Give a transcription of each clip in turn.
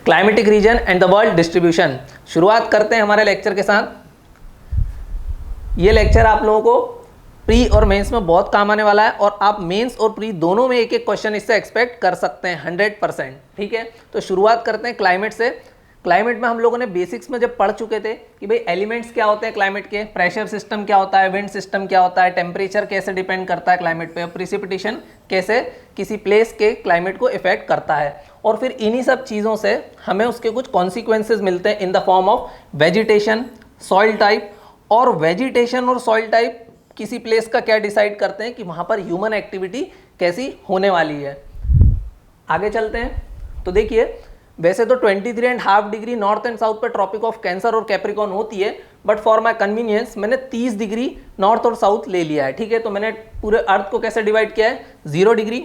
Climatic reason and the world distribution. शुरुआत करते हैं हमारे लेक्चर के साथ। ये लेक्चर आप लोगों को प्री और मेंस में बहुत काम आने वाला है और आप मेंस और प्री दोनों में एक एक क्वेश्चन इससे एक्सपेक्ट कर सकते हैं 100%। ठीक है, तो शुरुआत करते हैं क्लाइमेट से। क्लाइमेट में हम लोगों ने बेसिक्स में जब पढ़ चुके थे कि भाई एलिमेंट्स क्या होते हैं क्लाइमेट के, प्रेशर सिस्टम क्या होता है, विंड सिस्टम क्या होता है, टेम्परेचर कैसे डिपेंड करता है क्लाइमेट पे, प्रिसिपिटेशन कैसे किसी प्लेस के क्लाइमेट को इफेक्ट करता है। और फिर इन्हीं सब चीज़ों से हमें उसके कुछ कॉन्सिक्वेंसेज मिलते हैं in the form of vegetation, soil type. और वेजिटेशन और सॉइल टाइप किसी प्लेस का क्या डिसाइड करते हैं कि वहाँ पर ह्यूमन एक्टिविटी कैसी होने वाली है। आगे चलते हैं तो देखिए, वैसे तो 23.5 डिग्री नॉर्थ एंड साउथ पर ट्रॉपिक ऑफ कैंसर और कैप्रिकॉर्न होती है, बट फॉर माय कन्वीनियंस मैंने 30 डिग्री नॉर्थ और साउथ ले लिया है। ठीक है, तो मैंने पूरे अर्थ को कैसे डिवाइड किया है, 0 degree,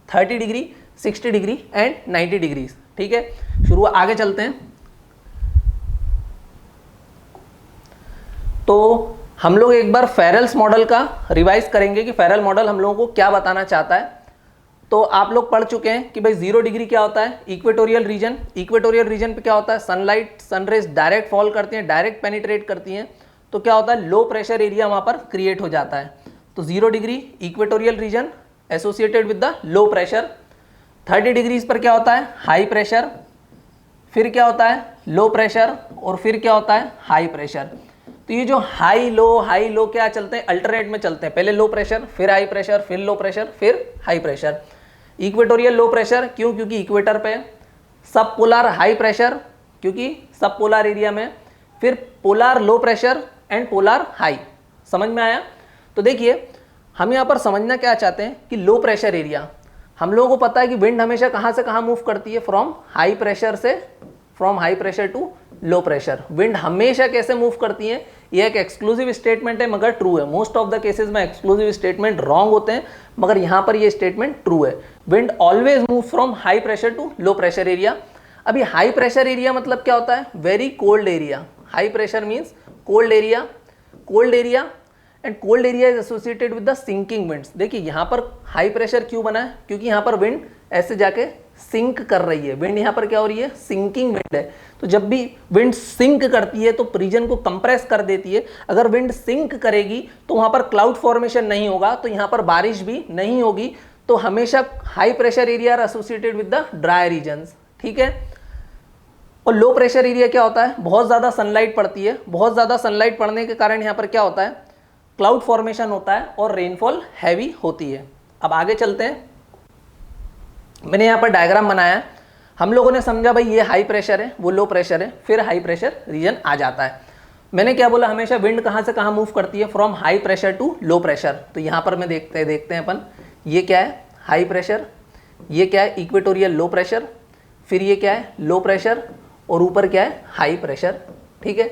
30 degree, 60 degree and 90 degree. ठीक है, शुरू आगे चलते हैं। तो हम लोग एक बार फेरेल्स मॉडल का रिवाइज करेंगे कि फेरेल मॉडल हम लोगों को क्या बताना चाहता है। तो आप लोग पढ़ चुके हैं कि भाई 0 डिग्री क्या होता है, इक्वेटोरियल रीजन। इक्वेटोरियल रीजन पे क्या होता है, सनलाइट सनरेज डायरेक्ट फॉल करती हैं, डायरेक्ट पेनिट्रेट करती हैं, तो क्या होता है, लो प्रेशर एरिया वहाँ पर क्रिएट हो जाता है। तो 0 degree equatorial region associated with the low pressure. 30 degrees पर क्या होता है, हाई प्रेशर, फिर क्या होता है, लो प्रेशर, और फिर क्या होता है, हाई प्रेशर। तो ये जो हाई लो क्या चलते हैं, अल्टरनेट में चलते हैं, पहले लो प्रेशर, फिर हाई प्रेशर, फिर लो प्रेशर, फिर high pressure. Equatorial low pressure क्यों, क्योंकि इक्वेटर पे। सब पोलर हाई प्रेशर क्योंकि सब पोलर एरिया में। फिर polar low pressure and polar high. समझ में आया। तो देखिए, हम यहाँ पर समझना क्या चाहते हैं कि लो प्रेशर एरिया, हम लोगों को पता है कि विंड हमेशा कहाँ से कहाँ मूव करती है, from high pressure to low pressure. Wind हमेशा कैसे मूव करती है, ये एक एक्सक्लूसिव स्टेटमेंट है मगर ट्रू है। मोस्ट ऑफ द केसेस में एक्सक्लूसिव स्टेटमेंट रॉन्ग होते हैं, मगर यहाँ पर ये स्टेटमेंट ट्रू है। Wind always move from high pressure to low pressure area. अभी हाई प्रेशर एरिया मतलब क्या होता है, very cold area. High pressure means cold area, and cold area is associated with the sinking winds. देखिए यहाँ पर high pressure क्यों बना है, क्योंकि यहाँ पर विंड ऐसे जाके सिंक कर रही है। विंड यहाँ पर क्या हो रही है, सिंकिंग विंड है। तो जब भी विंड सिंक करती है तो रीजन को कंप्रेस कर देती है। अगर विंड सिंक करेगी तो वहाँ पर क्लाउड फॉर्मेशन नहीं होगा, तो यहाँ पर बारिश भी नहीं होगी। तो हमेशा high pressure area are associated with the dry regions. ठीक है, और लो प्रेशर एरिया क्या होता है, बहुत ज़्यादा सनलाइट पड़ती है। बहुत ज़्यादा सनलाइट पड़ने के कारण यहाँ पर क्या होता है, क्लाउड फॉर्मेशन होता है और रेनफॉल हैवी होती है। अब आगे चलते हैं। मैंने यहाँ पर डायग्राम बनाया है। हम लोगों ने समझा भाई ये हाई प्रेशर है, वो लो प्रेशर है, फिर हाई प्रेशर रीजन आ जाता है। मैंने क्या बोला, हमेशा विंड कहाँ से कहाँ मूव करती है, from high pressure to low pressure. तो यहाँ पर मैं देखते हैं अपन, ये क्या है, हाई प्रेशर, ये क्या है, इक्वेटोरियल लो प्रेशर, फिर ये क्या है, लो प्रेशर, और ऊपर क्या है, हाई प्रेशर। ठीक है,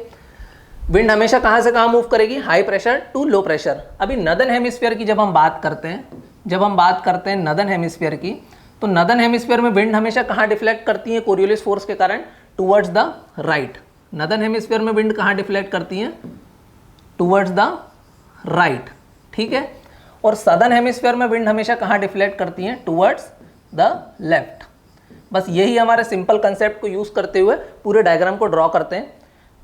विंड हमेशा कहाँ से कहाँ मूव करेगी, high pressure to low pressure. अभी नदर्न हेमिस्फीयर की जब हम बात करते हैं नदर्न हेमिस्फीयर की, तो नदर्न हेमिस्फीयर में विंड हमेशा कहाँ डिफ्लेक्ट करती है, कोरियोलिस फोर्स के कारण, towards the right. Northern hemisphere में विंड कहाँ डिफ्लेक्ट करती है, टुवर्ड्स द राइट। ठीक है, और सदर्न हेमिस्फीयर में विंड हमेशा कहाँ डिफ्लेक्ट करती है, टुवर्ड्स द लेफ्ट। बस यही हमारे सिंपल कंसेप्ट को यूज करते हुए पूरे डायग्राम को ड्रॉ करते हैं।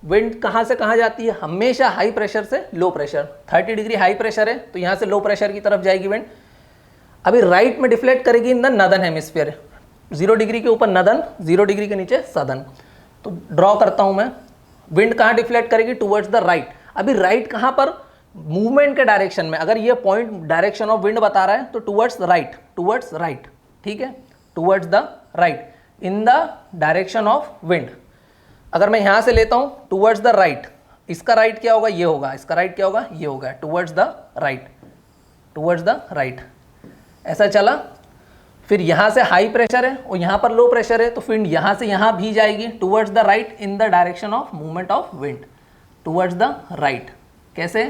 विंड कहाँ से कहाँ जाती है, हमेशा हाई प्रेशर से low pressure. 30 degree high pressure है तो यहाँ से लो प्रेशर की तरफ जाएगी विंड। अभी राइट में डिफ्लेक्ट करेगी in the northern hemisphere. 0 degree के ऊपर नदर्न, 0 डिग्री के नीचे सदर्न। तो ड्रॉ करता हूँ मैं, विंड कहाँ डिफ्लेक्ट करेगी, टुवर्ड्स द राइट। अभी राइट कहाँ पर, मूवमेंट के डायरेक्शन में। अगर ये पॉइंट डायरेक्शन ऑफ विंड बता रहा है तो टुवर्ड्स राइट। ठीक है, towards the right, in the direction of wind. अगर मैं यहाँ से लेता हूँ टुवर्ड्स द राइट, इसका राइट क्या होगा, ये होगा, इसका राइट क्या होगा, ये होगा, टुवर्ड्स द राइट। ऐसा चला। फिर यहाँ से हाई प्रेशर है और यहाँ पर लो प्रेशर है, तो विंड यहाँ से यहाँ भी जाएगी, towards the right, in the direction of movement of wind, towards the right. कैसे,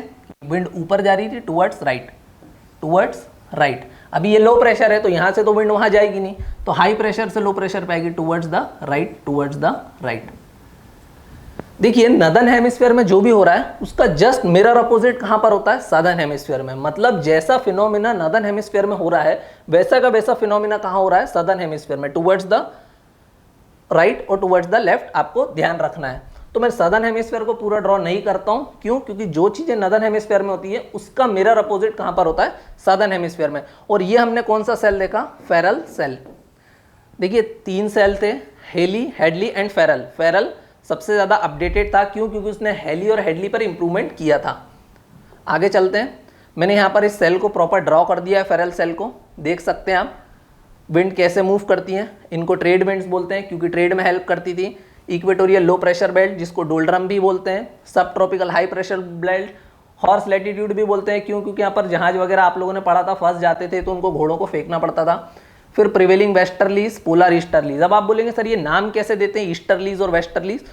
विंड ऊपर जा रही थी, टुवर्ड्स राइट। अभी ये लो प्रेशर है तो यहाँ से तो विंड वहाँ जाएगी नहीं, तो हाई प्रेशर से लो प्रेशर पे आएगी, टुवर्ड्स द राइट। देखिए नदर्न हेमिस्फीयर में जो भी हो रहा है उसका जस्ट मिरर अपोजिट कहाँ पर होता है, सदर्न हेमिस्फीयर में। मतलब जैसा फिनोमिना नदर्न हेमिस्फीयर में हो रहा है वैसा का वैसा फिनोमिना कहाँ हो रहा है, सदर्न हेमिस्फीयर में, टुवर्ड्स द राइट और टुवर्ड्स द लेफ्ट आपको ध्यान रखना है। तो मैं सदर्न हेमिस्फीयर को पूरा ड्रॉ नहीं करता हूं, क्यों? क्योंकि जो चीजें नॉर्दर्न हेमिस्फीयर में होती है उसका मिरर अपोजिट कहां पर होता है? सदर्न हेमिस्फीयर में। और ये हमने कौन सा सेल देखा? Ferrel cell. देखिए 3 सेल थे, Hadley, Hadley and Ferrel. Ferrel सबसे ज्यादा अपडेटेड था, क्यों? क्योंकि उसने हेली और हेडली पर इंप्रूवमेंट किया था। आगे चलते हैं। मैंने यहाँ पर इस सेल को प्रॉपर ड्रॉ कर दिया है, फेरल सेल को। देख सकते हैं आप विंड कैसे मूव करती हैं। इनको ट्रेड विंड्स बोलते हैं क्योंकि ट्रेड में हेल्प करती थी। इक्वेटोरियल लो प्रेशर बेल्ट जिसको डोल्ड्रम भी बोलते हैं, सब tropical high pressure belt, horse latitude भी बोलते हैं, क्यों? क्योंकि यहाँ पर जहाज वगैरह आप लोगों ने पढ़ा था, फंस जाते थे तो उनको घोड़ों को फेंकना पड़ता था। फिर प्रिवेलिंग वेस्टर्लीज, पोलर ईस्टर्लीज। अब आप बोलेंगे सर ये नाम कैसे देते हैं ईस्टर्लीज और वेस्टर्लीज?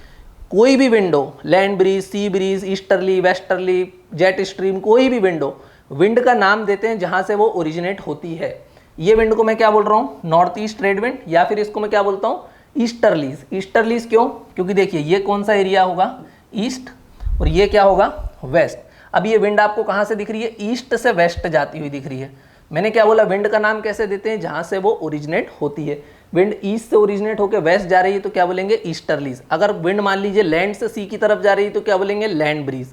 कोई भी window, land breeze, sea breeze, easterly, westerly, jet stream, कोई भी विंडो, विंड का नाम देते हैं जहां से वो ओरिजिनेट होती है। ये विंड को मैं क्या बोल रहा हूँ? नॉर्थ ईस्ट ट्रेड विंड, या फिर इसको मैं क्या बोलता हूँ? ईस्टर्लीज। ईस्टर्लीज क्यों? क्योंकि देखिए ये कौन सा एरिया होगा? ईस्ट, और ये क्या होगा? वेस्ट। अब ये विंड आपको कहाँ से दिख रही है? ईस्ट से वेस्ट जाती हुई दिख रही है। मैंने क्या बोला? विंड का नाम कैसे देते हैं? जहां से वो ओरिजिनेट होती है। विंड ईस्ट से ओरिजिनेट होकर वेस्ट जा रही है तो क्या बोलेंगे? ईस्टर्लीज। अगर विंड मान लीजिए लैंड से सी की तरफ जा रही है तो क्या बोलेंगे? Land breeze.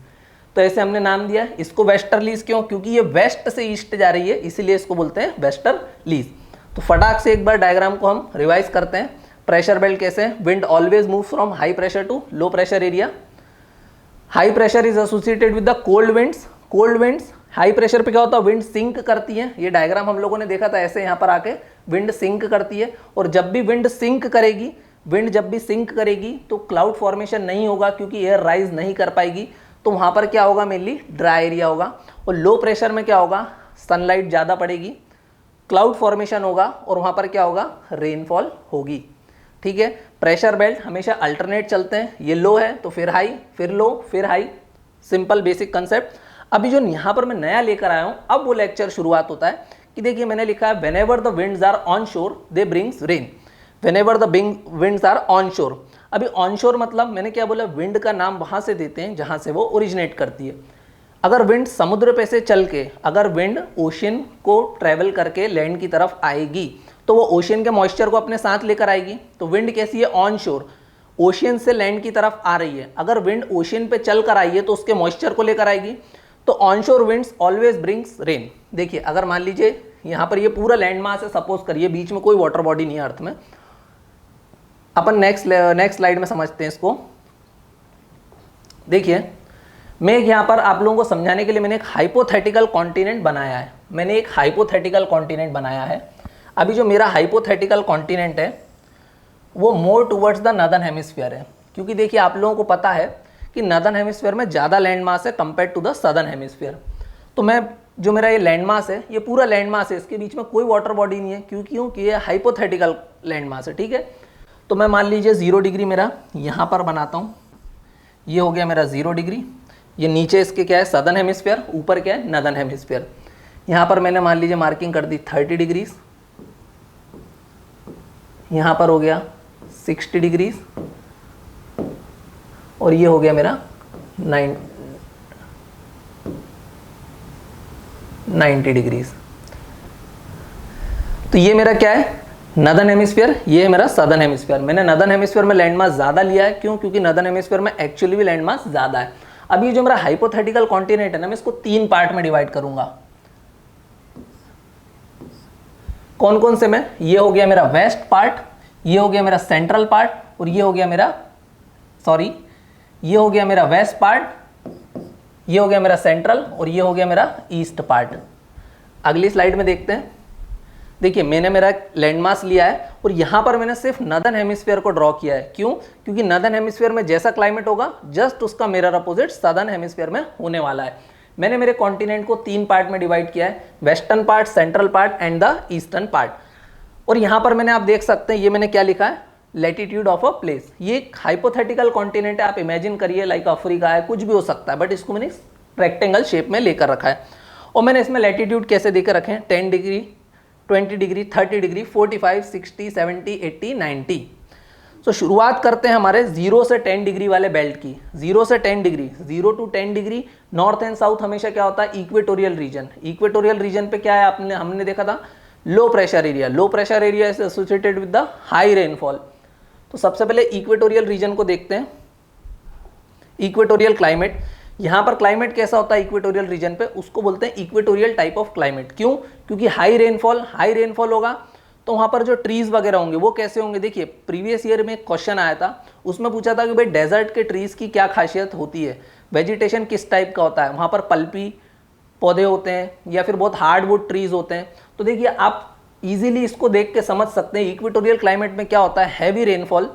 तो ऐसे हमने नाम दिया। इसको वेस्टर्लीज क्यों? क्योंकि ये वेस्ट से ईस्ट जा रही है, इसीलिए इसको बोलते हैं वेस्टर्लीज। तो फटाक से एक बार डायग्राम को हम रिवाइज करते हैं। प्रेशर बेल्ट कैसे? Wind always move from high pressure to low pressure area. High pressure is associated with the cold winds. Cold winds, high pressure पे क्या होता है? विंड सिंक करती है। ये डायग्राम हम लोगों ने देखा था, ऐसे यहाँ पर आके विंड सिंक करती है। और जब भी विंड सिंक करेगी, विंड जब भी सिंक करेगी तो क्लाउड फॉर्मेशन नहीं होगा, क्योंकि एयर राइज नहीं कर पाएगी। तो वहाँ पर क्या होगा? मेनली ड्राई एरिया होगा। और लो प्रेशर में क्या होगा? सनलाइट ज़्यादा पड़ेगी, क्लाउड फॉर्मेशन होगा, और वहाँ पर क्या होगा? रेनफॉल होगी। ठीक है। प्रेशर बेल्ट हमेशा अल्टरनेट चलते हैं। ये लो है तो फिर हाई, फिर लो, फिर हाई। Simple basic concept. अभी जो यहाँ पर मैं नया लेकर आया हूँ, अब वो लेक्चर शुरुआत होता है कि देखिए मैंने लिखा है whenever the winds are on shore they brings rain. Whenever the winds are on shore. अभी ऑन शोर मतलब मैंने क्या बोला? विंड का नाम वहाँ से देते हैं जहाँ से वो ओरिजिनेट करती है। अगर विंड समुद्र पे से चल के, अगर विंड ओशियन को ट्रेवल करके लैंड की तरफ आएगी तो वो ओशियन के मॉइस्चर को अपने साथ लेकर आएगी। तो विंड कैसी है? ऑन शोर, ओशियन से लैंड की तरफ आ रही है। अगर विंड ओशियन पे चल कर आई है तो उसके मॉइस्चर को लेकर आएगी। तो onshore winds always brings rain. देखिए अगर मान लीजिए यहाँ पर ये पूरा लैंड मास है, सपोज करिए बीच में कोई वाटर बॉडी नहीं है अर्थ में। अपन नेक्स्ट स्लाइड में समझते हैं इसको। देखिए मैं यहाँ पर आप लोगों को समझाने के लिए मैंने एक हाइपोथेटिकल कॉन्टिनेंट बनाया है। मैंने एक हाइपोथेटिकल कॉन्टिनेंट बनाया है। अभी जो मेरा हाइपोथेटिकल कॉन्टिनेंट है वो more towards the northern hemisphere है, क्योंकि देखिए आप लोगों को पता है कि नॉर्दर्न हेमिस्फीयर में ज़्यादा लैंड मास है compare to the southern hemisphere. तो मैं जो मेरा ये लैंड मास है, ये पूरा लैंड मास है, इसके बीच में कोई वाटर बॉडी नहीं है। क्योंकि ये हाइपोथेटिकल लैंड मास है। ठीक है। तो मैं मान लीजिए 0 डिग्री मेरा यहाँ पर बनाता हूँ। ये हो गया मेरा 0 डिग्री। ये नीचे इसके क्या है? सदर्न हेमिस्फीयर, ऊपर क्या है? Northern hemisphere. यहाँ पर मैंने मान लीजिए मार्किंग कर दी 30 डिग्रीज। यहाँ पर हो गया 60 डिग्रीज, और ये हो गया मेरा 90 डिग्रीज। तो ये मेरा क्या है? नॉर्दर्न हेमिस्फीयर, ये है मेरा सदर्न हेमिस्फीयर। मैंने नॉर्दर्न हेमिस्फीयर में लैंड मास ज़्यादा लिया है। क्यों? क्योंकि नॉर्दर्न हेमिस्फीयर में एक्चुअली भी लैंड मास ज़्यादा है। अब ये जो मेरा हाइपोथेटिकल कॉन्टिनेंट है ना, मैं इसको 3 पार्ट में डिवाइड करूंगा। कौन कौन से में? ये हो गया मेरा वेस्ट पार्ट, ये हो गया मेरा सेंट्रल पार्ट, और ये हो गया मेरा ये हो गया मेरा वेस्ट पार्ट, ये हो गया मेरा सेंट्रल, और ये हो गया मेरा ईस्ट पार्ट। अगली स्लाइड में देखते हैं। देखिए मैंने मेरा लैंडमास लिया है और यहाँ पर मैंने सिर्फ नॉर्दर्न हेमिस्फीयर को ड्रॉ किया है। क्यों? क्योंकि नॉर्दर्न हेमिस्फीयर में जैसा क्लाइमेट होगा जस्ट उसका मिरर अपोजिट सदर्न हेमिस्फीयर में होने वाला है। मैंने मेरे कॉन्टिनेंट को 3 पार्ट में डिवाइड किया है, western part, central part and the eastern part. और यहाँ पर मैंने आप देख सकते हैं, ये मैंने क्या लिखा है? Latitude of a place. ये एक हाइपोथेटिकल कॉन्टिनेंट है, आप इमेजिन करिए लाइक अफ्रीका है, कुछ भी हो सकता है, बट इसको मैंने रेक्टेंगल शेप में लेकर रखा है। और मैंने इसमें लैटिट्यूड कैसे देकर रखे हैं? 10 डिग्री, 20 डिग्री, 30 डिग्री, 45, 60, 70, 80, 90। तो शुरुआत करते हैं हमारे 0 से 10 डिग्री वाले बेल्ट की। 0 से 10 degree, 0 to 10 degree, north and south हमेशा क्या होता है? Equatorial region. इक्वेटोरियल रीजन पे क्या है? हमने देखा था लो pressure area. Low pressure area is associated with the high rainfall. तो सबसे पहले इक्वेटोरियल रीजन को देखते हैं। इक्वेटोरियल क्लाइमेट, यहाँ पर क्लाइमेट कैसा होता है इक्वेटोरियल रीजन पे, उसको बोलते हैं इक्वेटोरियल टाइप ऑफ क्लाइमेट। क्यों? क्योंकि हाई रेनफॉल होगा, तो वहाँ पर जो ट्रीज वगैरह होंगे वो कैसे होंगे। देखिए प्रीवियस ईयर में एक क्वेश्चन आया था, उसमें पूछा था कि भाई डेजर्ट के ट्रीज की क्या खासियत होती है, वेजिटेशन किस टाइप का होता है, वहाँ पर पल्पी पौधे होते हैं या फिर बहुत हार्डवुड ट्रीज होते हैं। तो देखिए आप इजीली इसको देख के समझ सकते हैं इक्वेटोरियल क्लाइमेट में क्या होता है, हैवी रेनफॉल।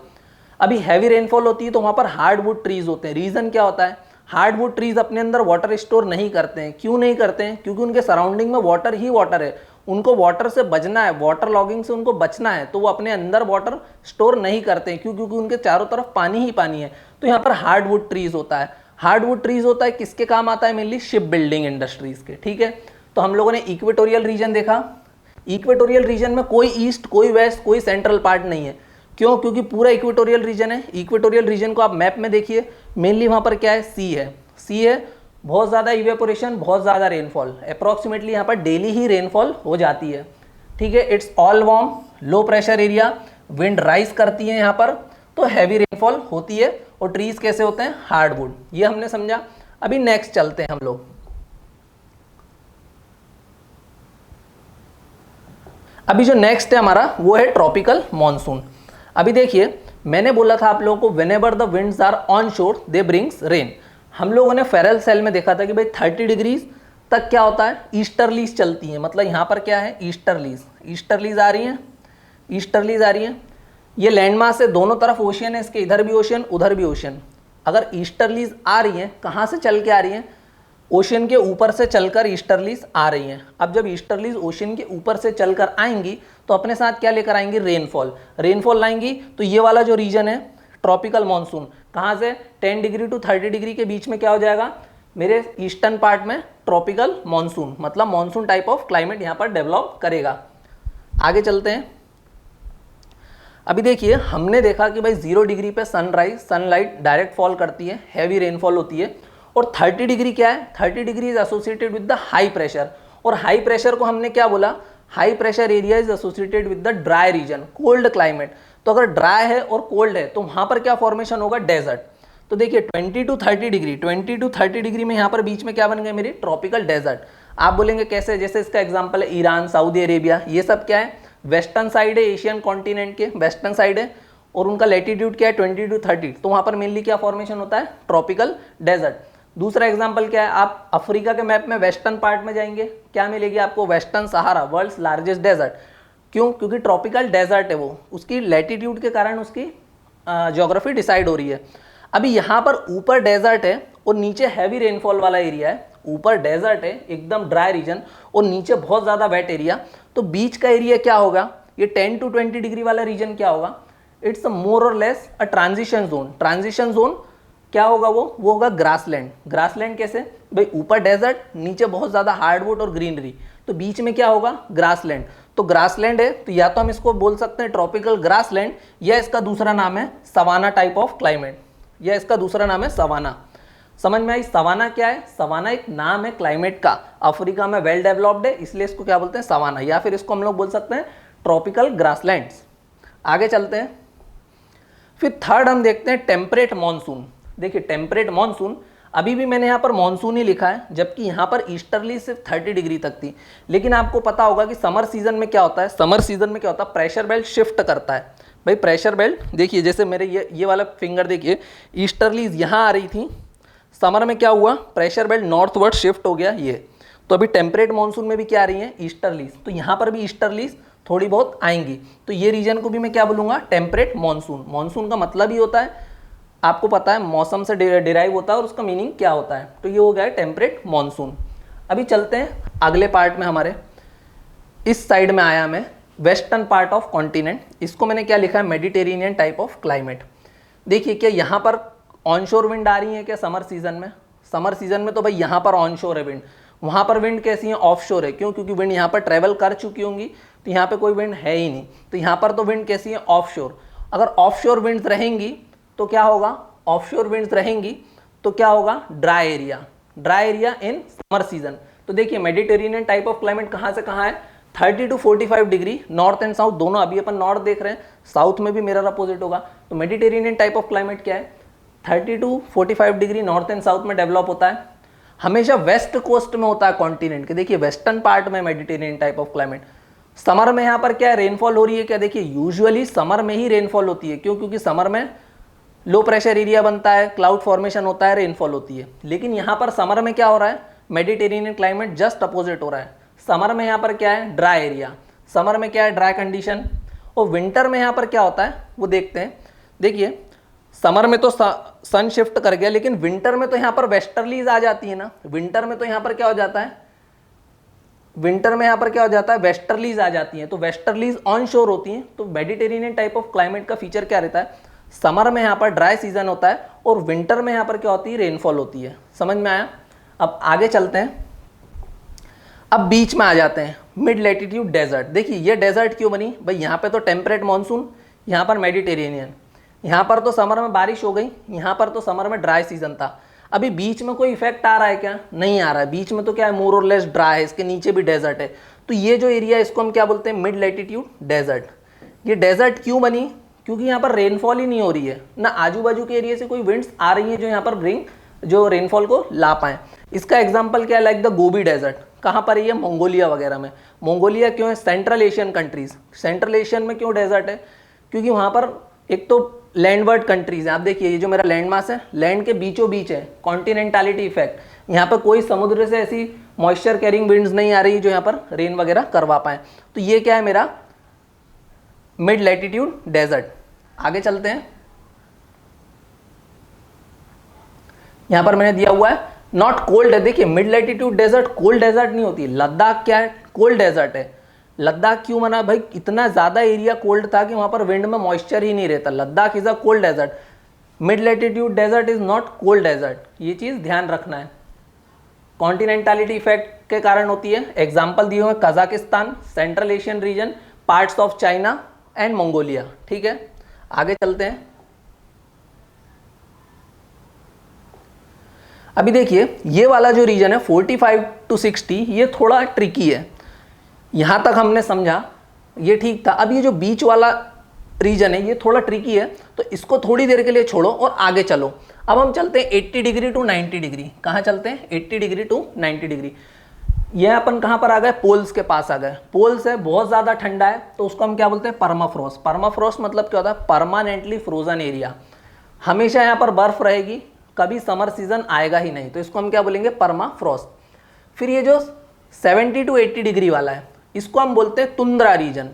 अभी हैवी रेनफॉल होती है तो वहाँ पर हार्डवुड ट्रीज होते हैं। रीज़न क्या होता है, हार्डवुड ट्रीज अपने अंदर वाटर स्टोर नहीं करते हैं। क्यों नहीं करते हैं? क्योंकि उनके सराउंडिंग में वाटर ही वाटर है, उनको वाटर से बचना है, वाटर लॉगिंग से उनको बचना है, तो वो अपने अंदर वाटर स्टोर नहीं करते हैं। क्यों? क्योंकि उनके चारों तरफ पानी ही पानी है। तो यहाँ पर हार्डवुड ट्रीज होता है। हार्डवुड ट्रीज होता है किसके काम आता है, मेनली शिप बिल्डिंग इंडस्ट्रीज के। ठीक है, तो हम लोगों ने इक्वेटोरियल रीजन देखा। इक्वेटोरियल रीजन में कोई ईस्ट, कोई वेस्ट, कोई सेंट्रल पार्ट नहीं है। क्यों? क्योंकि पूरा इक्वेटोरियल रीजन है। इक्वेटोरियल रीजन को आप मैप में देखिए, मेनली वहाँ पर क्या है, सी है। सी है, बहुत ज़्यादा इवेपोरेशन, बहुत ज़्यादा रेनफॉल, अप्रॉक्सीमेटली यहाँ पर डेली ही रेनफॉल हो जाती है। ठीक है, it's all warm, low pressure area, wind rise करती है यहाँ पर, तो हैवी रेनफॉल होती है। और ट्रीज कैसे होते हैं, हार्डवुड, ये हमने समझा। अभी नेक्स्ट चलते हैं हम लोग। अभी जो नेक्स्ट है हमारा वो है ट्रॉपिकल मॉनसून। अभी देखिए मैंने बोला था आप लोगों को, whenever the winds are on shore they brings rain. हम लोगों ने फेरल सेल में देखा था कि भाई 30 डिग्रीज तक क्या होता है, ईस्टर्लीज चलती हैं। मतलब यहाँ पर क्या है, ईस्टर्लीज, ईस्टर्लीज आ रही हैं, ईस्टर्लीज आ रही हैं। ये लैंडमास से दोनों तरफ ओशियन है, इसके इधर भी ओशियन उधर भी ओशियन। अगर ईस्टर्लीज आ रही हैं, कहाँ से चल के आ रही हैं, ओशियन के ऊपर से चलकर ईस्टर्लीज आ रही हैं। अब जब ईस्टर्लीज ओशियन के ऊपर से चलकर आएंगी तो अपने साथ क्या लेकर आएंगी, रेनफॉल। रेनफॉल लाएंगी तो ये वाला जो रीजन है ट्रॉपिकल मॉनसून, कहाँ से 10 डिग्री टू 30 डिग्री के बीच में क्या हो जाएगा, मेरे ईस्टर्न पार्ट में ट्रॉपिकल मॉनसून, मतलब मॉनसून टाइप ऑफ क्लाइमेट यहाँ पर डेवलप करेगा। आगे चलते हैं। अभी देखिए हमने देखा कि भाई 0 डिग्री पे सनलाइट डायरेक्ट फॉल करती है, हैवी रेनफॉल होती है। और 30 डिग्री क्या है, 30 degree is associated with the high pressure. और हाई प्रेशर को हमने क्या बोला, high pressure area is associated with the dry region, cold climate. तो अगर ड्राई है और कोल्ड है तो वहां पर क्या फॉर्मेशन होगा, डेजर्ट। तो देखिए 20 टू 30 डिग्री में यहाँ पर बीच में क्या बन गए, मेरी ट्रॉपिकल डेजर्ट। आप बोलेंगे कैसे, जैसे इसका एग्जाम्पल है ईरान, सऊदी अरेबिया, ये सब क्या है, वेस्टर्न साइड है, एशियन कॉन्टिनेंट के वेस्टर्न साइड है, और उनका लेटीट्यूड क्या है 20 टू 30, तो वहां पर मेनली क्या फॉर्मेशन होता है, ट्रॉपिकल डेजर्ट। दूसरा एग्जांपल क्या है, आप अफ्रीका के मैप में वेस्टर्न पार्ट में जाएंगे, क्या मिलेगी आपको, वेस्टर्न सहारा, वर्ल्ड्स लार्जेस्ट डेजर्ट। क्यों? क्योंकि ट्रॉपिकल डेजर्ट है वो, उसकी लैटिट्यूड के कारण उसकी ज्योग्राफी डिसाइड हो रही है। अभी यहाँ पर ऊपर डेजर्ट है और नीचे हैवी रेनफॉल वाला एरिया है। ऊपर डेजर्ट है एकदम ड्राई रीजन और नीचे बहुत ज़्यादा वेट एरिया, तो बीच का एरिया क्या होगा, ये 10 टू 20 डिग्री वाला रीजन क्या होगा, इट्स मोर और less a transition zone. Transition zone क्या होगा, वो होगा ग्रासलैंड। ग्रासलैंड कैसे भाई, ऊपर डेजर्ट, नीचे बहुत ज़्यादा हार्डवुड और ग्रीनरी, तो बीच में क्या होगा, ग्रासलैंड। तो ग्रासलैंड है तो या तो हम इसको बोल सकते हैं ट्रॉपिकल ग्रासलैंड, या इसका दूसरा नाम है सवाना टाइप ऑफ क्लाइमेट, या इसका दूसरा नाम है सवाना। समझ में आई, सवाना क्या है, सवाना एक नाम है क्लाइमेट का। अफ्रीका में वेल डेवलप्ड है इसलिए इसको क्या बोलते हैं, सवाना, या फिर इसको हम लोग बोल सकते हैं ट्रॉपिकल ग्रासलैंड्स। आगे चलते हैं। फिर थर्ड हम देखते हैं टेम्परेट मॉनसून। देखिए टेम्परेट मॉनसून, अभी भी मैंने यहाँ पर मॉनसून ही लिखा है, जबकि यहाँ पर ईस्टर्ली सिर्फ 30 डिग्री तक थी। लेकिन आपको पता होगा कि समर सीजन में क्या होता है, समर सीजन में क्या होता है, प्रेशर बेल्ट शिफ्ट करता है। भाई प्रेशर बेल्ट देखिए, जैसे मेरे ये वाला फिंगर देखिए, ईस्टर्लीज यहाँ आ रही थी, समर में क्या हुआ, प्रेशर बेल्ट नॉर्थवर्ड शिफ्ट हो गया ये। तो अभी टेम्परेट मॉनसून में भी क्या आ रही है, ईस्टर्लीज, तो यहाँ पर भी ईस्टर्लीज थोड़ी बहुत आएंगी। तो ये रीजन को भी मैं क्या बोलूँगा, टेम्परेट मॉनसून। मॉनसून का मतलब ही होता है, आपको पता है मौसम से डिराइव होता है और उसका मीनिंग क्या होता है, तो ये हो गया है टेम्परेट मॉनसून। अभी चलते हैं अगले पार्ट में, हमारे इस साइड में आया मैं, वेस्टर्न पार्ट ऑफ कॉन्टिनेंट, इसको मैंने क्या लिखा है, मेडिटेरेनियन टाइप ऑफ क्लाइमेट। देखिए क्या यहाँ पर ऑनशोर विंड आ रही है क्या समर सीजन में, समर सीजन में तो भाई यहाँ पर ऑनशोर है विंड, वहाँ पर विंड कैसी है, ऑफशोर है। क्यों? क्योंकि विंड यहाँ पर ट्रेवल कर चुकी होंगी, तो यहाँ पे कोई विंड है ही नहीं, तो यहाँ पर तो विंड कैसी है, ऑफशोर। अगर ऑफशोर विंड्स रहेंगी तो क्या होगा, ऑफशोर विंड्स रहेंगी तो क्या होगा, dry area, dry area in summer season. तो देखिए मेडिटेरेनियन टाइप ऑफ क्लाइमेट कहाँ से कहाँ है, 30 to 45 degree north and south दोनों, अभी अपन नॉर्थ देख रहे हैं, साउथ में भी मिरर अपोजिट होगा। तो मेडिटेरेनियन टाइप ऑफ क्लाइमेट क्या है, 30 to 45 degree north and south में डेवलप होता है, हमेशा वेस्ट कोस्ट में होता है कॉन्टिनेंट के। देखिए वेस्टर्न पार्ट में Mediterranean type of climate. Summer में यहाँ पर क्या है, रेनफॉल हो रही है क्या, देखिए यूजुअली समर में ही रेनफॉल होती है। क्यों, क्योंकि समर में लो प्रेशर एरिया बनता है, क्लाउड फॉर्मेशन होता है, रेनफॉल होती है। लेकिन यहाँ पर समर में क्या हो रहा है, मेडिटेरेनियन क्लाइमेट जस्ट अपोजिट हो रहा है। समर में यहाँ पर क्या है, ड्राई एरिया, समर में क्या है, ड्राई कंडीशन। और विंटर में यहाँ पर क्या होता है वो देखते हैं। देखिए समर में तो सन शिफ्ट कर गया, लेकिन विंटर में तो यहाँ पर वेस्टर्लीज आ जाती है ना। विंटर में तो यहाँ पर क्या हो जाता है, विंटर में यहाँ पर क्या हो जाता है, वेस्टर्लीज आ जाती हैं। तो वेस्टर्लीज ऑन शोर होती हैं। तो मेडिटेरेनियन टाइप ऑफ क्लाइमेट का फीचर क्या रहता है, समर में यहाँ पर ड्राई सीजन होता है और विंटर में यहाँ पर क्या होती है, रेनफॉल होती है। समझ में आया। अब आगे चलते हैं, अब बीच में आ जाते हैं, मिड लैटिट्यूड डेजर्ट। देखिए ये डेजर्ट क्यों बनी भाई, यहाँ पे तो टेम्परेट मानसून, यहाँ पर मेडिटेरेनियन, यहाँ पर तो समर में बारिश हो गई, यहाँ पर तो समर में ड्राई सीजन था। अभी बीच में कोई इफेक्ट आ रहा है क्या, नहीं आ रहा है। बीच में तो क्या है, मोर और लेस ड्राई है, इसके नीचे भी डेजर्ट है। तो ये जो एरिया है इसको हम क्या बोलते हैं, मिड लैटिट्यूड डेजर्ट। ये डेजर्ट क्यों बनी, क्योंकि यहाँ पर रेनफॉल ही नहीं हो रही है ना, आजू बाजू के एरिया से कोई विंड्स आ रही है जो यहाँ पर जो रेनफॉल को ला पाए। इसका एग्जाम्पल क्या है, लाइक द गोबी डेजर्ट। कहाँ पर है, मंगोलिया वगैरह में। मंगोलिया क्यों है, central Asian countries. Central Asian में क्यों डेजर्ट है, क्योंकि वहाँ पर एक तो लैंडवर्ड कंट्रीज है। आप देखिए ये जो मेरा लैंड मास है, लैंड के बीचों बीच है, कॉन्टिनेंटालिटी इफेक्ट। यहाँ पर कोई समुद्र से ऐसी मॉइस्चर कैरिंग विंड्स नहीं आ रही जो यहाँ पर रेन वगैरह करवा पाए। तो ये क्या है, मेरा मिड लैटिट्यूड डेजर्ट। आगे चलते हैं, यहाँ पर मैंने दिया हुआ है नॉट कोल्ड है। देखिए mid latitude desert cold desert नहीं होती। लद्दाख क्या है, कोल्ड डेजर्ट है। लद्दाख क्यों बना भाई, इतना ज़्यादा एरिया कोल्ड था कि वहाँ पर विंड में मॉइस्चर ही नहीं रहता। Ladakh is a cold desert, mid latitude desert is not cold desert. ये चीज़ ध्यान रखना है। कॉन्टिनेंटालिटी इफेक्ट के कारण होती है। एग्जाम्पल दिए हुए Kazakhstan, central Asian region, parts of China and Mongolia. ठीक है, आगे चलते हैं। अभी देखिए ये वाला जो रीजन है 45 to 60, ये थोड़ा ट्रिकी है। यहाँ तक हमने समझा, ये ठीक था। अब ये जो बीच वाला रीजन है ये थोड़ा ट्रिकी है, तो इसको थोड़ी देर के लिए छोड़ो और आगे चलो। अब हम चलते हैं 80 डिग्री टू 90 डिग्री। कहाँ चलते हैं, 80 डिग्री टू 90 डिग्री। यह अपन कहाँ पर आ गए, पोल्स के पास आ गए। पोल्स है, बहुत ज़्यादा ठंडा है, तो उसको हम क्या बोलते हैं, परमाफ्रॉस्ट। परमाफ्रॉस्ट मतलब क्या होता है, परमानेंटली फ्रोजन एरिया। हमेशा यहाँ पर बर्फ रहेगी, कभी समर सीजन आएगा ही नहीं, तो इसको हम क्या बोलेंगे, परमाफ्रॉस्ट। फिर ये जो 70 to 80 डिग्री वाला है इसको हम बोलते हैं तुंद्रा रीजन।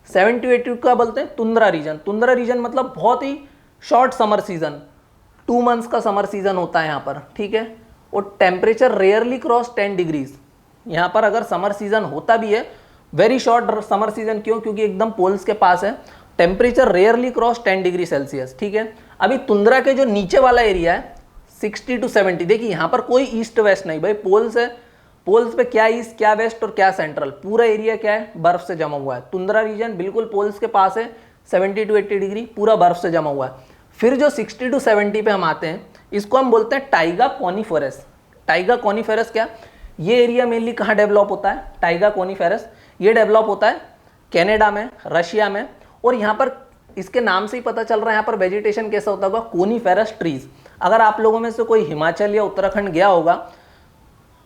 70 to 80 का बोलते हैं तुंद्रा रीजन। तुंद्रा रीजन मतलब बहुत ही शॉर्ट समर सीजन, 2 मंथ्स का समर सीजन होता है यहाँ पर। ठीक है, और टेम्परेचर रेयरली क्रॉस 10 डिग्रीज। यहाँ पर अगर समर सीजन होता भी है, वेरी शॉर्ट समर सीजन। क्यों, क्योंकि एकदम पोल्स के पास है। Temperature rarely cross 10 degree Celsius. ठीक है, अभी तुंद्रा के जो नीचे वाला एरिया है 60 to 70, देखिए यहाँ पर कोई ईस्ट वेस्ट नहीं भाई, पोल्स है। पोल्स पे क्या ईस्ट, क्या वेस्ट और क्या सेंट्रल, पूरा एरिया क्या है, बर्फ से जमा हुआ है। तुंद्रा रीजन बिल्कुल पोल्स के पास है, 70 to 80 डिग्री पूरा बर्फ से जमा हुआ है। फिर जो 60 to 70 पे हम आते हैं, इसको हम बोलते हैं टाइगा कॉनिफेरस। टाइगा कॉनिफेरस क्या, ये एरिया मेनली कहाँ डेवलप होता है, टाइगा कॉनिफेरस ये डेवलप होता है कनाडा में, रशिया में। और यहाँ पर इसके नाम से ही पता चल रहा है यहाँ पर वेजिटेशन कैसा होता होगा, कोनिफेरस ट्रीज। अगर आप लोगों में से कोई हिमाचल या उत्तराखंड गया होगा,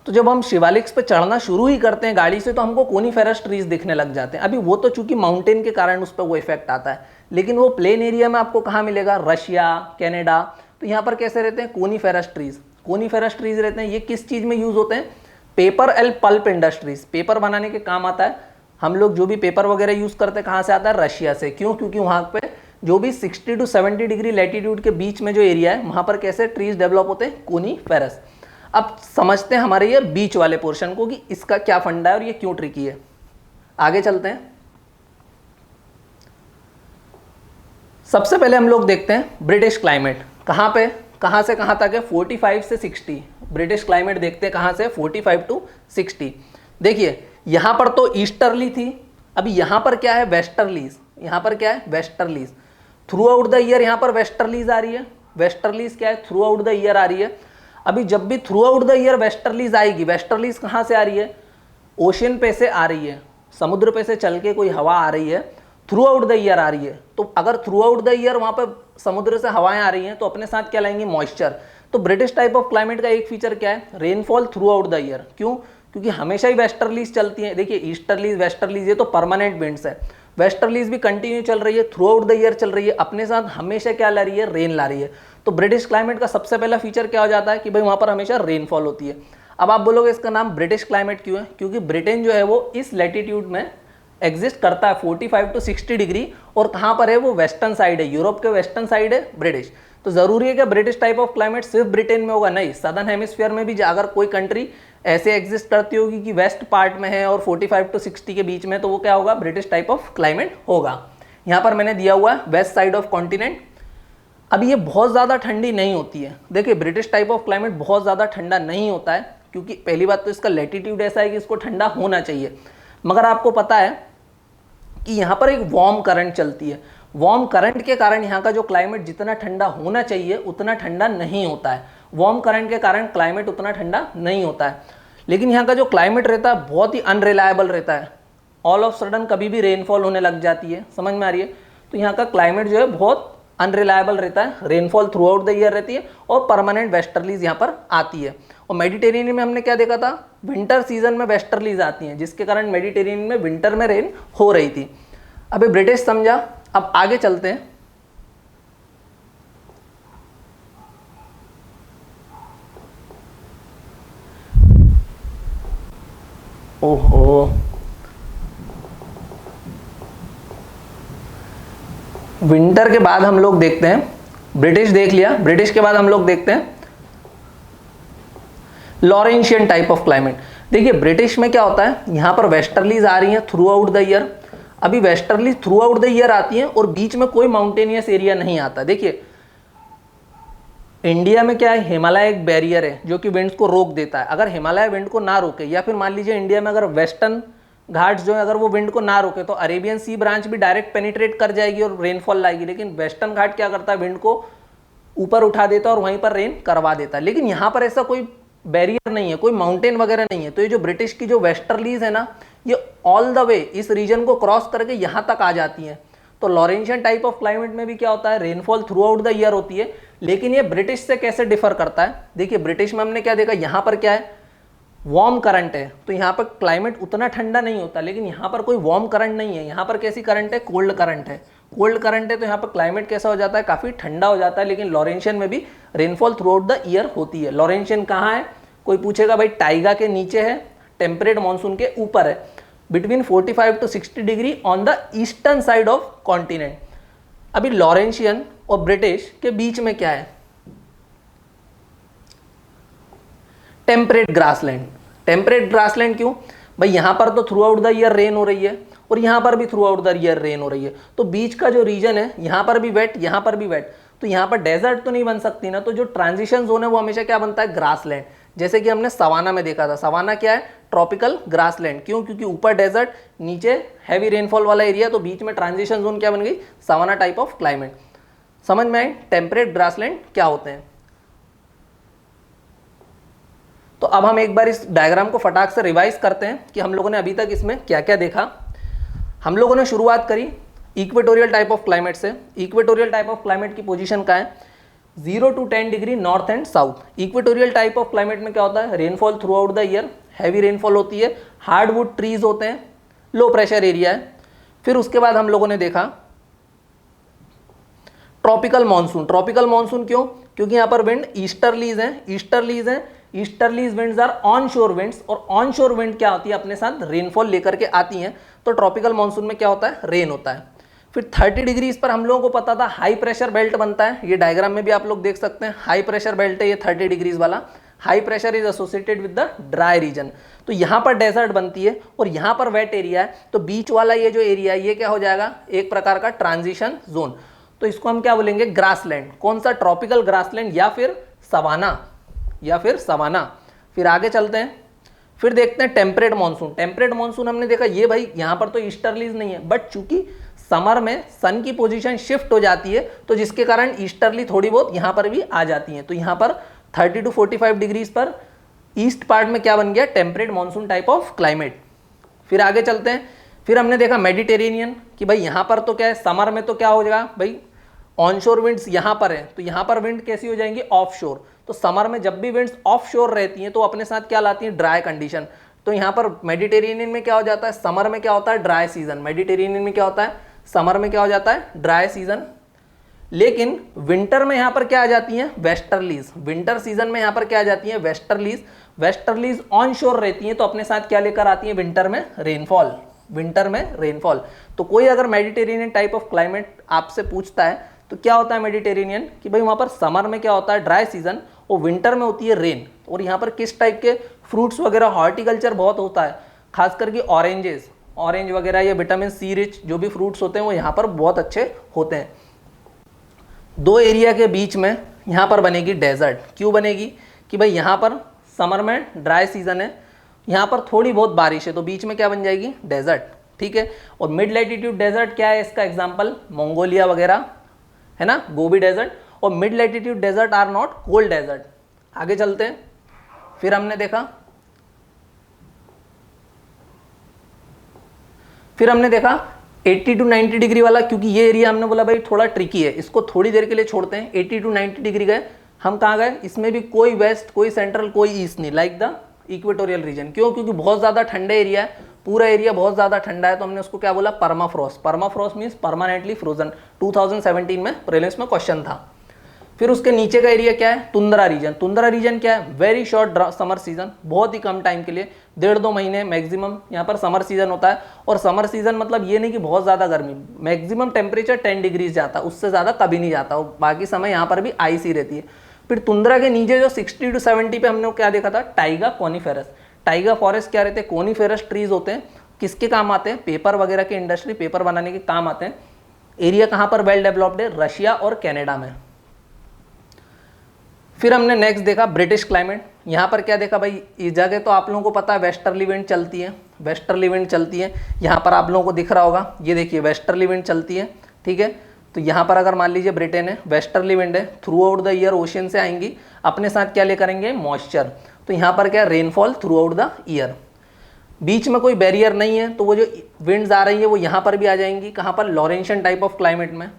तो जब हम शिवालिक्स पे चढ़ना शुरू ही करते हैं गाड़ी से, तो हमको कोनिफेरस ट्रीज दिखने लग जाते हैं। अभी वो तो चूंकि माउंटेन के कारण उस पर वो इफेक्ट आता है, लेकिन वो प्लेन एरिया में आपको कहाँ मिलेगा, रशिया, कनाडा। तो यहाँ पर कैसे रहते हैं, कोनिफेरस ट्रीज। कोनिफेरस ट्रीज रहते हैं। ये किस चीज़ में यूज होते हैं, paper and pulp industries. Paper बनाने के काम आता है। हम लोग जो भी पेपर वगैरह यूज करते हैं कहाँ से आता है, रशिया से। क्यों, क्योंकि वहाँ पे जो भी 60 to 70 डिग्री लैटिट्यूड के बीच में जो एरिया है, वहाँ पर कैसे ट्रीज डेवलप होते हैं, कोनिफेरस। अब समझते हैं हमारे ये बीच वाले पोर्शन को कि इसका क्या फंडा है और ये क्यों ट्रिकी है। आगे चलते हैं। सबसे पहले हम लोग देखते हैं ब्रिटिश क्लाइमेट। कहाँ पे, कहाँ से कहाँ तक है, 45 से 60। ब्रिटिश क्लाइमेट देखते हैं कहाँ से, 45 to 60। देखिए यहाँ पर तो ईस्टर्ली थी, अभी यहाँ पर क्या है, वेस्टर्लीज। यहाँ पर क्या है, westerlies. Through out the year यहाँ पर वेस्टर्लीज आ रही है। वेस्टर्लीज क्या है, थ्रू आउट द ईयर आ रही है। अभी जब भी through out the year westerlies आएगी, वेस्टर्लीज कहाँ से आ रही है, ओशियन पे से आ रही है, समुद्र पे से चल के कोई हवा आ रही है, थ्रू आउट द ईयर आ रही है, तो अगर थ्रू आउट द ईयर वहाँ पर समुद्र से हवाएं आ रही हैं तो अपने साथ क्या लाएंगी, मॉइस्चर। तो ब्रिटिश टाइप ऑफ क्लाइमेट का एक फीचर क्या है, rainfall throughout the year. क्यों? क्योंकि हमेशा ही वेस्टर्लीज चलती हैं। देखिए ईस्टर्लीज वेस्टर्लीज ये तो परमानेंट विंड्स है, वेस्टर्लीज भी कंटिन्यू चल रही है, थ्रू आउट द ईयर चल रही है, अपने साथ हमेशा क्या ला रही है, रेन ला रही है। तो ब्रिटिश क्लाइमेट का सबसे पहला फीचर क्या हो जाता है कि भाई वहाँ पर हमेशा रेनफॉल होती है। अब आप बोलोगे इसका नाम ब्रिटिश क्लाइमेट क्यों है, क्योंकि ब्रिटेन जो है वो इस लैटिट्यूड में एग्जिस्ट करता है 45 टू 60 डिग्री, और कहाँ पर है वो, वेस्टर्न साइड है, यूरोप के वेस्टर्न साइड है ब्रिटिश। तो जरूरी है कि ब्रिटिश टाइप ऑफ क्लाइमेट सिर्फ ब्रिटेन में होगा, नहीं, सदर्न हेमिस्फीयर में भी अगर कोई कंट्री ऐसे एग्जिस्ट करती होगी कि वेस्ट पार्ट में है और 45 टू 60 के बीच में, तो वो क्या होगा, ब्रिटिश टाइप ऑफ क्लाइमेट होगा। यहाँ पर मैंने दिया हुआ है वेस्ट साइड ऑफ कॉन्टिनेंट। अब ये बहुत ज़्यादा ठंडी नहीं होती है। देखिए ब्रिटिश टाइप ऑफ क्लाइमेट बहुत ज़्यादा ठंडा नहीं होता है, क्योंकि पहली बात तो इसका लैटिट्यूड ऐसा है कि इसको ठंडा होना चाहिए। मगर आपको पता है कि यहाँ पर एक वार्म करंट चलती है, वार्म करंट के कारण यहाँ का जो क्लाइमेट जितना ठंडा होना चाहिए उतना ठंडा नहीं होता है। वार्म करंट के कारण क्लाइमेट उतना ठंडा नहीं होता है। लेकिन यहाँ का जो क्लाइमेट रहता है बहुत ही अनरिलायबल रहता है, ऑल ऑफ सडन कभी भी रेनफॉल होने लग जाती है, समझ में आ रही है। तो यहाँ का क्लाइमेट जो है बहुत अनरिलायबल रहता है, rainfall throughout the year रहती है और परमानेंट वेस्टर्लीज यहाँ पर आती है। और मेडिटेरेनियन में हमने क्या देखा था, विंटर सीजन में वेस्टर्लीज आती हैं, जिसके कारण मेडिटेरेनियन में विंटर में रेन हो रही थी। अभी ब्रिटिश समझा, अब आगे चलते हैं। ओहो, विंटर के बाद हम लोग देखते हैं, ब्रिटिश देख लिया, ब्रिटिश के बाद हम लोग देखते हैं लॉरेंशियन टाइप ऑफ क्लाइमेट। देखिए ब्रिटिश में क्या होता है, यहाँ पर वेस्टर्लीज आ रही हैं थ्रू आउट द ईयर। अभी westerlies through out the year आती हैं और बीच में कोई माउंटेनियस एरिया नहीं आता। देखिए इंडिया में क्या है, हिमालय एक बैरियर है जो कि विंड्स को रोक देता है। अगर हिमालय विंड को ना रोके, या फिर मान लीजिए इंडिया में अगर वेस्टर्न घाट्स जो है अगर वो विंड को ना रोके, तो अरेबियन सी ब्रांच भी डायरेक्ट पेनिट्रेट कर जाएगी और रेनफॉल लाएगी। लेकिन वेस्टर्न घाट क्या करता है, विंड को ऊपर उठा देता है और वहीं पर रेन करवा देता है। लेकिन यहाँ पर ऐसा कोई बैरियर नहीं है, कोई माउंटेन वगैरह नहीं है। तो ये जो ब्रिटिश की जो वेस्टर्लीज है ना, ये ऑल द वे इस रीजन को क्रॉस करके यहाँ तक आ जाती हैं। तो लॉरेंशियन टाइप ऑफ क्लाइमेट में भी क्या होता है, rainfall throughout the year होती है। लेकिन ये ब्रिटिश से कैसे डिफर करता है, देखिए ब्रिटिश में हमने क्या देखा, यहाँ पर क्या है, वार्म करंट है, तो यहाँ पर क्लाइमेट उतना ठंडा नहीं होता। लेकिन यहाँ पर कोई वार्म करंट नहीं है, यहाँ पर कैसी करंट है, कोल्ड करंट है। कोल्ड करंट है तो यहाँ पर क्लाइमेट कैसा हो जाता है, काफ़ी ठंडा हो जाता है। लेकिन लॉरेंशियन में भी rainfall throughout the year होती है। लॉरेंशियन कहाँ है, कोई पूछेगा भाई टाइगा के नीचे है, टेम्परेट मानसून के ऊपर है, between 45 to 60 degree on the eastern side of continent. अभी लॉरेंशियन और ब्रिटिश के बीच में क्या है, टेम्परेट ग्रासलैंड। टेम्परेट ग्रासलैंड क्यों भाई, यहाँ पर तो through out the year rain हो रही है और यहाँ पर भी through out the year rain हो रही है। तो बीच का जो रीजन है, यहाँ पर भी वेट, यहाँ पर भी वेट, तो यहाँ पर डेजर्ट तो नहीं बन सकती ना। तो जो ट्रांजिशन जोन है वो हमेशा क्या बनता है, ग्रासलैंड। जैसे कि हमने सवाना में देखा था, सवाना क्या है, ट्रॉपिकल ग्रासलैंड। क्यों, क्योंकि ऊपर डेजर्ट, नीचे हैवी रेनफॉल वाला एरिया, तो बीच में ट्रांजिशन जोन क्या बन गई, सवाना टाइप ऑफ क्लाइमेट। समझ में आई टेम्परेट ग्रासलैंड क्या होते हैं। तो अब हम एक बार इस डायग्राम को फटाक से रिवाइज करते हैं कि हम लोगों ने अभी तक इसमें क्या क्या देखा। हम लोगों ने शुरुआत करी इक्वेटोरियल टाइप ऑफ क्लाइमेट से। इक्वेटोरियल टाइप ऑफ क्लाइमेट की पोजीशन क्या है, 0 to 10 degree north and south. Equatorial type of climate में क्या होता है, rainfall throughout the year, heavy rainfall होती है, हार्डवुड ट्रीज होते हैं, लो प्रेशर एरिया है। फिर उसके बाद हम लोगों ने देखा ट्रॉपिकल मानसून। ट्रॉपिकल मानसून क्यों, क्योंकि यहाँ पर विंड ईस्टर्लीज हैं, ईस्टर्लीज हैं। Easterlies winds are on shore winds, और ऑन शोर विंड क्या होती है, अपने साथ रेनफॉल लेकर के आती हैं। तो ट्रॉपिकल मानसून में क्या होता है, रेन होता है। फिर 30 डिग्रीज पर हम लोगों को पता था हाई प्रेशर बेल्ट बनता है। ये डायग्राम में भी आप लोग देख सकते हैं, हाई प्रेशर बेल्ट है ये 30 डिग्रीज वाला। High pressure is associated with the dry region. तो यहाँ पर डेजर्ट बनती है और यहाँ पर वेट एरिया है। तो बीच वाला ये जो एरिया है ये क्या हो जाएगा, एक प्रकार का ट्रांजिशन जोन। तो इसको हम क्या बोलेंगे, ग्रासलैंड। कौन सा, ट्रॉपिकल ग्रासलैंड या फिर सवाना, या फिर सवाना। फिर आगे चलते हैं, फिर देखते हैं टेम्परेट मानसून। टेम्परेट मानसून हमने देखा ये भाई यहाँ पर तो ईस्टर्लीज नहीं है, बट चूंकि समर में सन की पोजीशन शिफ्ट हो जाती है तो जिसके कारण ईस्टर्ली थोड़ी बहुत यहाँ पर भी आ जाती हैं। तो यहाँ पर 30 to 45 डिग्रीज पर ईस्ट पार्ट में क्या बन गया, temperate monsoon type of climate. फिर आगे चलते हैं, फिर हमने देखा मेडिटेरेनियन कि भाई यहाँ पर तो क्या है, समर में तो क्या हो जाएगा भाई, ऑनशोर विंड्स यहाँ पर है तो यहाँ पर विंड कैसी हो जाएंगी, ऑफ शोर। तो समर में जब भी विंड्स ऑफ शोर रहती हैं तो अपने साथ क्या लाती हैं, ड्राई कंडीशन। तो यहाँ पर मेडिटेरेनियन में क्या हो जाता है, समर में क्या होता है, ड्राई सीजन। मेडिटेरेनियन में क्या होता है, समर में क्या हो जाता है, ड्राई सीजन। लेकिन विंटर में यहाँ पर क्या आ जाती हैं, वेस्टर्लीज। विंटर सीजन में यहाँ पर क्या आ जाती हैं, वेस्टर्लीज। वेस्टर्लीज ऑन शोर रहती हैं तो अपने साथ क्या लेकर आती हैं, विंटर में रेनफॉल। विंटर में रेनफॉल। तो कोई अगर मेडिटेरेनियन टाइप ऑफ क्लाइमेट आपसे पूछता है तो क्या होता है मेडिटेरेनियन, कि भाई वहाँ पर समर में क्या होता है, ड्राई सीजन, और विंटर में होती है रेन। और यहाँ पर किस टाइप के फ्रूट्स वगैरह, हॉर्टिकल्चर बहुत होता है, खास करके ऑरेंजेस, ऑरेंज वगैरह या विटामिन सी रिच जो भी फ्रूट्स होते हैं वो यहाँ पर बहुत अच्छे होते हैं। दो एरिया के बीच में यहाँ पर बनेगी डेजर्ट। क्यों बनेगी, कि भाई यहाँ पर समर में ड्राई सीजन है, यहाँ पर थोड़ी बहुत बारिश है, तो बीच में क्या बन जाएगी, डेजर्ट। ठीक है। और मिड लैटिट्यूड डेजर्ट क्या है, इसका एग्जांपल मंगोलिया वगैरह है ना, गोबी डेजर्ट। और mid latitude desert are not cold desert. आगे चलते हैं। फिर हमने देखा 80 to 90 डिग्री वाला, क्योंकि ये एरिया हमने बोला भाई थोड़ा ट्रिकी है, इसको थोड़ी देर के लिए छोड़ते हैं। 80 to 90 डिग्री गए, हम कहाँ गए, इसमें भी कोई वेस्ट, कोई सेंट्रल, कोई ईस्ट नहीं, लाइक द इक्वेटोरियल रीजन। क्यों, क्योंकि बहुत ज़्यादा ठंडा एरिया है, पूरा एरिया बहुत ज़्यादा ठंडा है, तो हमने उसको क्या बोला, permafrost. Permafrost means permanently frozen. 2017 में प्रीलिम्स में क्वेश्चन था। फिर उसके नीचे का एरिया क्या है, तुंद्रा रीजन। तुंद्रा रीजन क्या है, वेरी शॉर्ट समर सीजन, बहुत ही कम टाइम के लिए, 1.5-2 महीने मैक्सिमम यहाँ पर समर सीजन होता है। और समर सीजन मतलब ये नहीं कि बहुत ज़्यादा गर्मी, मैक्सिमम टेम्परेचर 10 डिग्रीज जाता है, उससे ज़्यादा कभी नहीं जाता, और बाकी समय यहाँ पर भी आइस ही रहती है। फिर तुंद्रा के नीचे जो 60 to 70 पे हमने क्या देखा था, टाइगा कॉनिफेरस। टाइगा फॉरेस्ट क्या रहते हैं, कॉनिफेरस ट्रीज होते हैं। किसके काम आते हैं, पेपर वगैरह के इंडस्ट्री, पेपर बनाने के काम आते हैं। एरिया कहाँ पर वेल डेवलप्ड है, रशिया और कनाडा में। फिर हमने नेक्स्ट देखा ब्रिटिश क्लाइमेट। यहाँ पर क्या देखा भाई, इस जगह तो आप लोगों को पता है वेस्टर्ली विंड चलती है, वेस्टर्ली विंड चलती है। यहाँ पर आप लोगों को दिख रहा होगा, ये देखिए वेस्टर्ली विंड चलती है। ठीक है। तो यहाँ पर अगर मान लीजिए ब्रिटेन है, वेस्टर्ली विंड है, through out the year ocean से आएंगी, अपने साथ क्या लेकर आएंगे, मॉइस्चर। तो यहाँ पर क्या, rainfall throughout the year. बीच में कोई बैरियर नहीं है, तो वो जो विंड्स आ रही है वो यहाँ पर भी आ जाएंगी। कहाँ पर, लॉरेंशियन टाइप ऑफ क्लाइमेट में।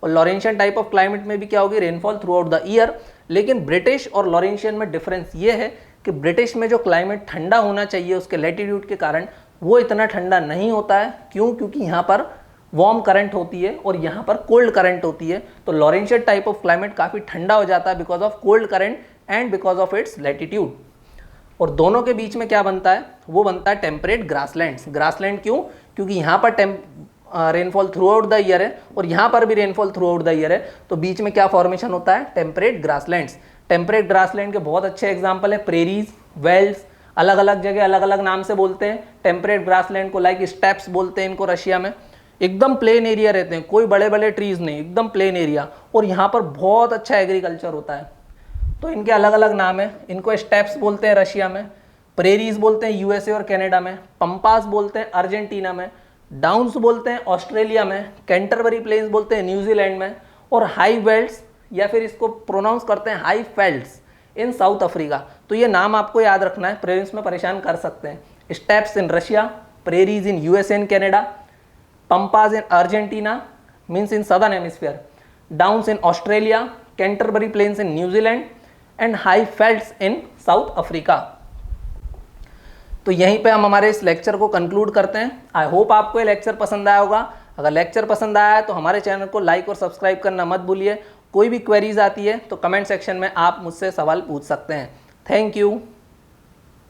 और लॉरेंशियन टाइप ऑफ क्लाइमेट में भी क्या होगी, rainfall throughout the year. लेकिन ब्रिटिश और लॉरेंशियन में डिफरेंस ये है कि ब्रिटिश में जो क्लाइमेट ठंडा होना चाहिए उसके लैटिट्यूड के कारण वो इतना ठंडा नहीं होता है। क्यों, क्योंकि यहाँ पर वार्म करंट होती है और यहाँ पर कोल्ड करंट होती है। तो लॉरेंशियन टाइप ऑफ क्लाइमेट काफ़ी ठंडा हो जाता है because of cold current and because of its latitude. और दोनों के बीच में क्या बनता है, वो बनता है टेम्परेट ग्रासलैंड्स। ग्रासलैंड क्यों, क्योंकि यहाँ पर rainfall throughout the year है और यहाँ पर भी rainfall throughout the year है, तो बीच में क्या फॉर्मेशन होता है, टेम्परेट ग्रासलैंड्स। टेम्परेट ग्रासलैंड के बहुत अच्छे एग्जाम्पल है प्रेरीज, वेल्स, अलग अलग जगह अलग अलग नाम से बोलते हैं टेम्परेट ग्रासलैंड को, लाइक स्टेप्स बोलते हैं इनको रशिया में। एकदम प्लेन एरिया रहते हैं, कोई बड़े बड़े ट्रीज नहीं, एकदम प्लेन एरिया, और यहाँ पर बहुत अच्छा एग्रीकल्चर होता है। तो इनके अलग अलग नाम है। इनको स्टेप्स बोलते हैं रशिया में, प्रेरीज बोलते हैं यूएसए और कनाडा में, पंपास बोलते हैं अर्जेंटीना में, डाउन्स बोलते हैं ऑस्ट्रेलिया में, कैंटरबरी प्लेन्स बोलते हैं न्यूजीलैंड में, और हाई वेल्ट्स या फिर इसको प्रोनाउंस करते हैं high veldts in South Africa. तो ये नाम आपको याद रखना है, प्रेरिस में परेशान कर सकते हैं। Steppes in Russia, prairies in USA and Canada, pampas in Argentina means in southern hemisphere, downs in Australia, Canterbury plains in New Zealand and high veldts in South Africa. तो यहीं पे हम हमारे इस लेक्चर को कंक्लूड करते हैं। आई होप आपको ये लेक्चर पसंद आया होगा। अगर लेक्चर पसंद आया है तो हमारे चैनल को लाइक और सब्सक्राइब करना मत भूलिए। कोई भी क्वेरीज आती है तो कमेंट सेक्शन में आप मुझसे सवाल पूछ सकते हैं। Thank you.